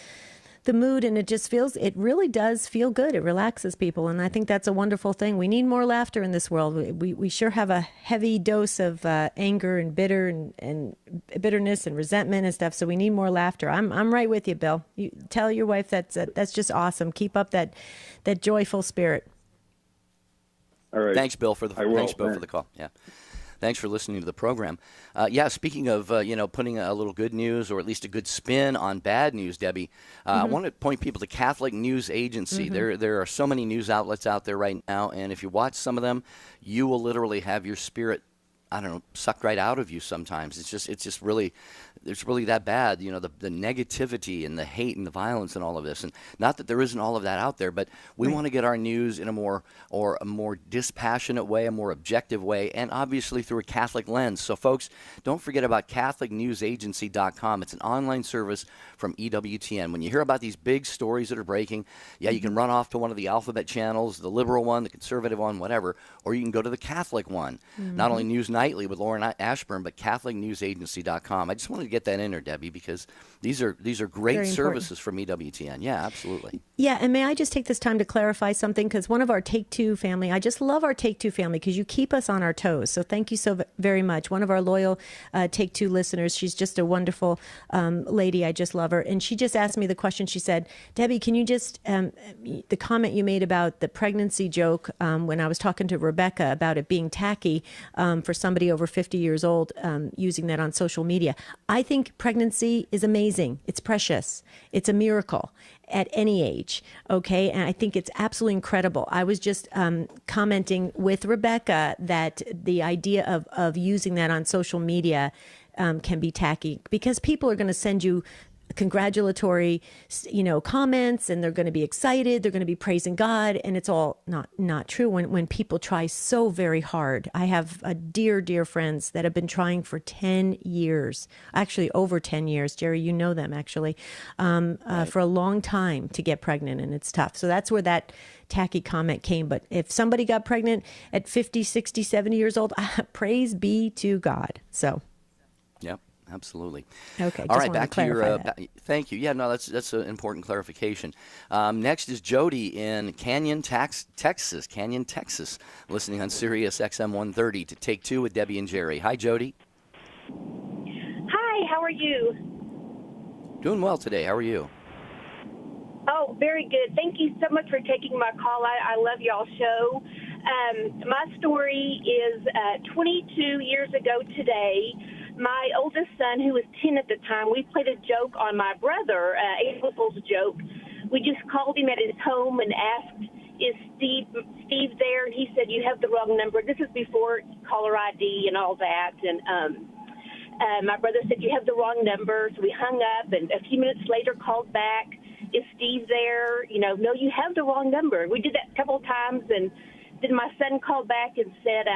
Speaker 1: mood, and it really does feel good. It relaxes people, and I think that's a wonderful thing. We need more laughter in this world. We sure have a heavy dose of anger and bitterness and resentment and stuff, so we need more laughter. I'm right with you, Bill. You tell your wife that's just awesome. Keep up that joyful spirit.
Speaker 8: All right.
Speaker 2: Thanks, Bill, for the call. Yeah. Thanks for listening to the program. Speaking of, putting a little good news or at least a good spin on bad news, Debbie, I want to point people to Catholic News Agency. There are so many news outlets out there right now, and if you watch some of them, you will literally have your spirit, sucked right out of you sometimes. It's really that bad, the negativity and the hate and the violence and all of this. And not that there isn't all of that out there, but we want to get our news in a more dispassionate way, a more objective way, and obviously through a Catholic lens. So folks, don't forget about CatholicNewsAgency.com. It's an online service from EWTN. When you hear about these big stories that are breaking, you can run off to one of the alphabet channels, the liberal one, the conservative one, whatever, or you can go to the Catholic one. Not only Newsnight Nightly with Lauren Ashburn, but CatholicNewsAgency.com. I just wanted to get that in there, Debbie, because these are great
Speaker 1: Very
Speaker 2: services from EWTN. Yeah, absolutely.
Speaker 1: Yeah, and may I just take this time to clarify something? Because one of our Take Two family, I just love our Take Two family because you keep us on our toes. So thank you so very much. One of our loyal Take Two listeners, she's just a wonderful lady. I just love her. And she just asked me the question. She said, Debbie, can you just, the comment you made about the pregnancy joke when I was talking to Rebecca about it being tacky for somebody over 50 years old using that on social media. I think pregnancy is amazing. It's precious. It's a miracle at any age, okay? And I think it's absolutely incredible. I was just commenting with Rebecca that the idea of using that on social media can be tacky because people are going to send you congratulatory, comments, and they're going to be excited. They're going to be praising God, and it's all not true when people try so very hard. I have dear friends that have been trying for 10 years, actually over 10 years. Jerry, you know them actually, for a long time to get pregnant, and it's tough. So that's where that tacky comment came. But if somebody got pregnant at 50, 60, 70 years old, praise be to God. So.
Speaker 2: Yep. Absolutely.
Speaker 1: Okay.
Speaker 2: All right. Back to your.
Speaker 1: That.
Speaker 2: Thank you. Yeah. No. That's an important clarification. Next is Jody in Canyon, Texas. Canyon, Texas, listening on Sirius XM 130 to Take Two with Debbie and Jerry. Hi, Jody.
Speaker 9: Hi. How are you?
Speaker 2: Doing well today. How are you?
Speaker 9: Oh, very good. Thank you so much for taking my call. I love y'all's show. My story is 22 years ago today. My oldest son, who was 10 at the time, we played a joke on my brother, April Fool's joke. We just called him at his home and asked, is Steve there? And he said, you have the wrong number. This is before caller ID and all that. And my brother said, you have the wrong number. So we hung up, and a few minutes later called back. Is Steve there? No, you have the wrong number. We did that a couple of times, and then my son called back and said,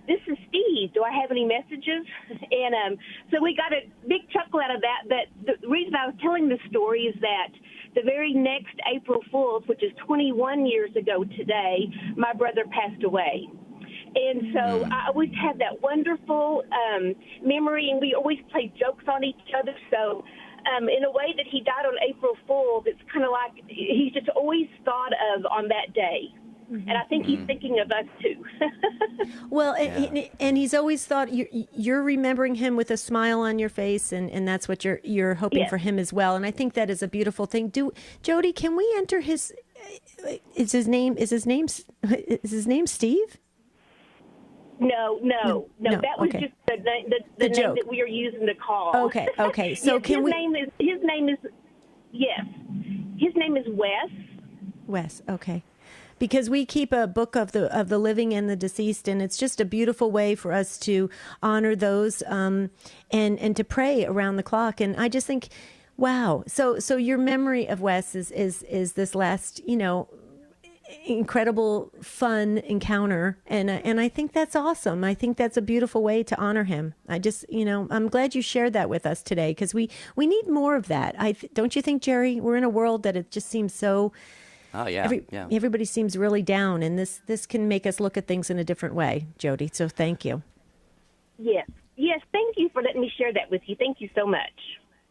Speaker 9: this is Steve. Do I have any messages? And so we got a big chuckle out of that. But the reason I was telling this story is that the very next April Fool's, which is 21 years ago today, my brother passed away. And so I always had that wonderful memory, and we always played jokes on each other. So in a way that he died on April Fool's, it's kind of like he's just always thought of on that day. And I think he's thinking of us, too.
Speaker 1: Well, and he's always thought you're remembering him with a smile on your face, and that's what you're hoping for him as well. And I think that is a beautiful thing. Jody, can we enter his? Is his name Steve?
Speaker 9: No. That was just the name
Speaker 1: joke
Speaker 9: that we are using to call.
Speaker 1: Okay. So
Speaker 9: yes,
Speaker 1: can
Speaker 9: his name is Wes.
Speaker 1: Wes. Okay. Because we keep a book of the living and the deceased, and it's just a beautiful way for us to honor those and to pray around the clock. And I just think, wow. So your memory of Wes is this last, incredible fun encounter, and I think that's awesome. I think that's a beautiful way to honor him. I just, I'm glad you shared that with us today because we need more of that. Don't you think, Jerry? We're in a world that it just seems so.
Speaker 2: Oh, yeah.
Speaker 1: Everybody seems really down, and this can make us look at things in a different way, Jody. So thank you.
Speaker 9: Yes. Thank you for letting me share that with you. Thank you so much.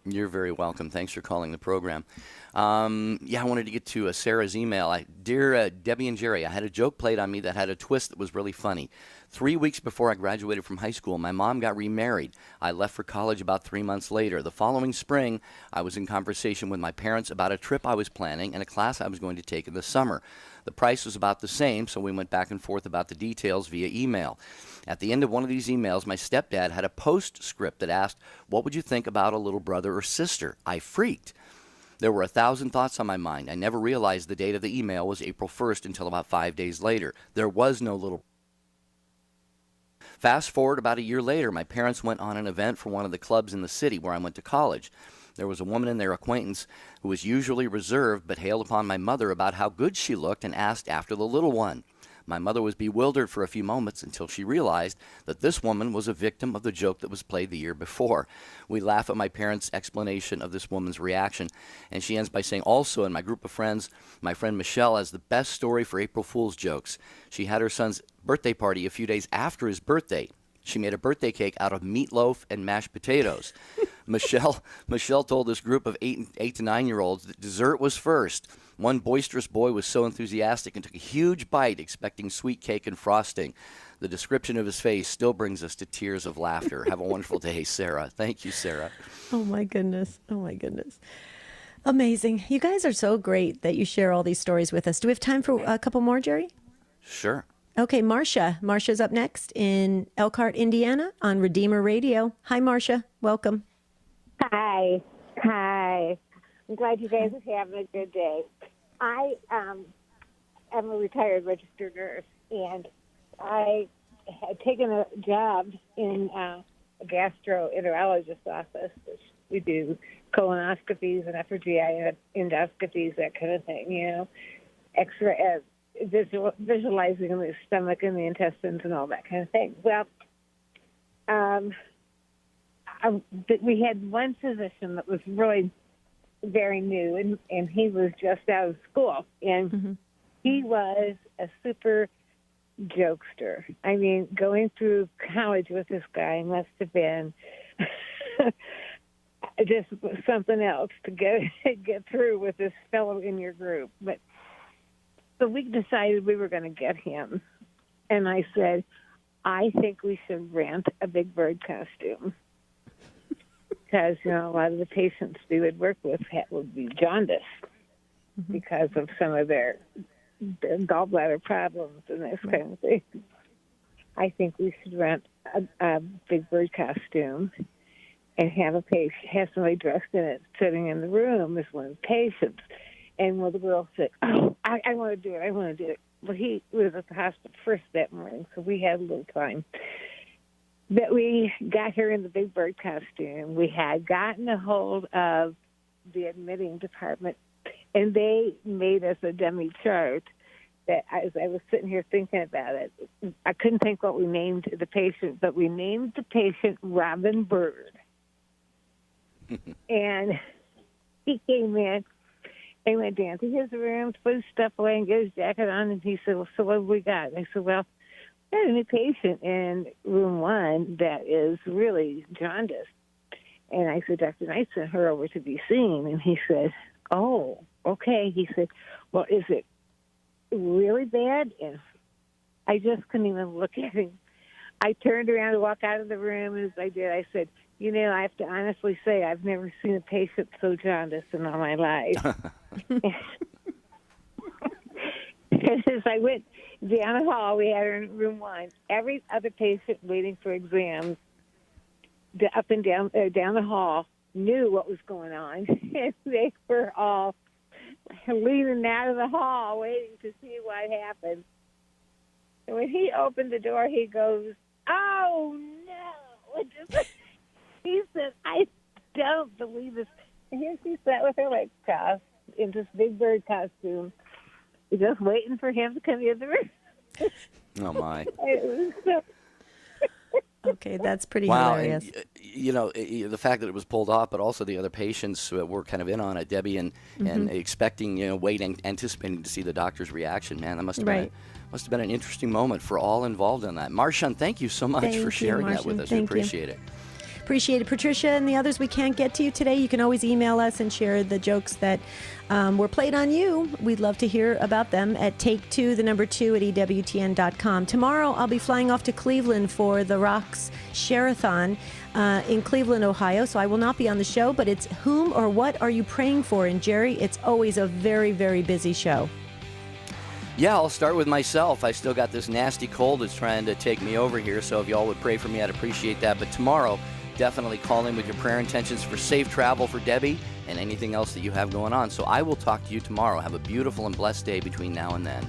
Speaker 2: You're very welcome. Thanks for calling the program. I wanted to get to Sarah's email. Dear Debbie and Jerry, I had a joke played on me that had a twist that was really funny. 3 weeks before I graduated from high school, my mom got remarried. I left for college about 3 months later. The following spring, I was in conversation with my parents about a trip I was planning and a class I was going to take in the summer. The price was about the same, so we went back and forth about the details via email. At the end of one of these emails, my stepdad had a postscript that asked, what would you think about a little brother or sister? I freaked. There were 1,000 thoughts on my mind. I never realized the date of the email was April 1st until about 5 days later. There was no little. Fast forward about a year later, my parents went on an event for one of the clubs in the city where I went to college. There was a woman in their acquaintance who was usually reserved but hailed upon my mother about how good she looked and asked after the little one. My mother was bewildered for a few moments until she realized that this woman was a victim of the joke that was played the year before. We laugh at my parents' explanation of this woman's reaction, and she ends by saying, also in my group of friends, my friend Michelle has the best story for April Fool's jokes. She had her son's birthday party a few days after his birthday. She made a birthday cake out of meatloaf and mashed potatoes. Michelle told this group of 8 to 9-year-olds that dessert was first. One boisterous boy was so enthusiastic and took a huge bite, expecting sweet cake and frosting. The description of his face still brings us to tears of laughter. Have a wonderful day, Sarah. Thank you, Sarah.
Speaker 1: Oh, my goodness. Oh, my goodness. Amazing. You guys are so great that you share all these stories with us. Do we have time for a couple more, Jerry?
Speaker 2: Sure.
Speaker 1: Okay, Marcia. Marcia's up next in Elkhart, Indiana on Redeemer Radio. Hi, Marcia. Welcome.
Speaker 10: Hi. I'm glad you guys are having a good day. I am a retired registered nurse, and I had taken a job in a gastroenterologist's office, which we do colonoscopies and upper GI endoscopies, that kind of thing, X-ray, visualizing the stomach and the intestines and all that kind of thing. Well, we had one physician that was really very new, and he was just out of school, and he was a super jokester. I mean, going through college with this guy must have been just something else to get through with this fellow in your group. But so we decided we were going to get him, and I said, I think we should rent a Big Bird costume. Because, a lot of the patients we would work with would be jaundice because of some of their gallbladder problems and this kind of thing. I think we should rent a Big Bird costume and have somebody dressed in it sitting in the room as one of the patients. And the girl said, oh, I want to do it. Well, he was at the hospital first that morning, so we had a little time. But we got her in the Big Bird costume. We had gotten a hold of the admitting department, and they made us a dummy chart that as I was sitting here thinking about it, I couldn't think what we named the patient, but we named the patient Robin Bird. And he came in and went down to his room, put his stuff away and get his jacket on, and he said, well, so what have we got? And I said, well, we had a new patient in room 1 that is really jaundiced. And I said, Dr. Knight sent her over to be seen. And he said, oh, okay. He said, well, is it really bad? And I just couldn't even look at him. I turned around to walk out of the room, and as I did, I said, I have to honestly say I've never seen a patient so jaundiced in all my life. As I went down the hall, we had her in room 1. Every other patient waiting for exams up and down the hall knew what was going on. And they were all leaning out of the hall waiting to see what happened. And when he opened the door, he goes, oh, no. He said, I don't believe this. And here she sat with her legs crossed in this Big Bird costume, just waiting for him to come in the room.
Speaker 2: Oh, my.
Speaker 1: Okay, that's pretty
Speaker 2: wow,
Speaker 1: hilarious.
Speaker 2: And, the fact that it was pulled off, but also the other patients were kind of in on it, Debbie, and expecting, waiting, anticipating to see the doctor's reaction. Man, that must have been an interesting moment for all involved in that. Marshawn, thank you so much for sharing that with us. We appreciate it.
Speaker 1: Appreciate it. Patricia and the others we can't get to you today, you can always email us and share the jokes that were played on you. We'd love to hear about them at take2, the number 2 at EWTN.com. Tomorrow I'll be flying off to Cleveland for the Rocks Share-a-thon in Cleveland, Ohio, so I will not be on the show, but it's Whom or What Are You Praying For? And Jerry, it's always a very, very busy show.
Speaker 2: Yeah, I'll start with myself. I still got this nasty cold that's trying to take me over here, so if y'all would pray for me, I'd appreciate that. But tomorrow, definitely call in with your prayer intentions for safe travel for Debbie and anything else that you have going on. So I will talk to you tomorrow. Have a beautiful and blessed day between now and then.